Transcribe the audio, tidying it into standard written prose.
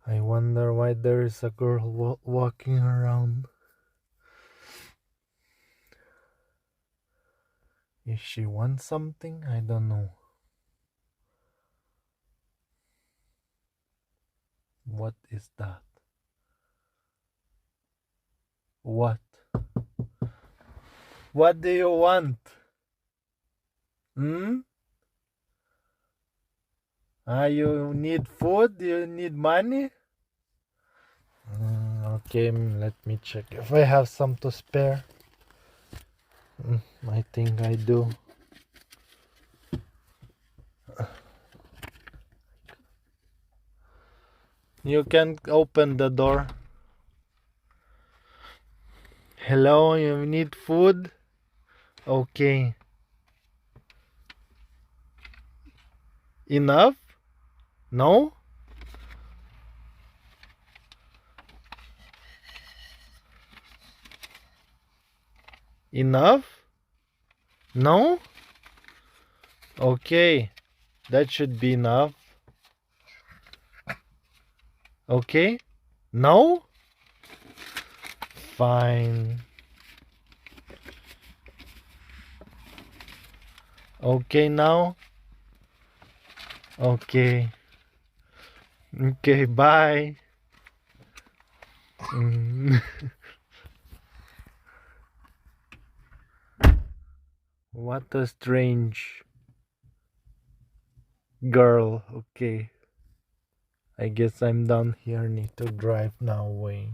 I wonder why there is a girl walking around. If she wants something, I don't know. What is that? What? What do you want? Hmm? You need food? You need money? Okay, let me check if I have some to spare. I think I do. You can open the door. Hello, you need food? Okay. Enough? No? Enough? No? Okay. That should be enough. Okay? No? Fine. Okay now? Okay. Okay, bye. Mm. What a strange girl. Okay. I guess I'm done here. Need to drive now away.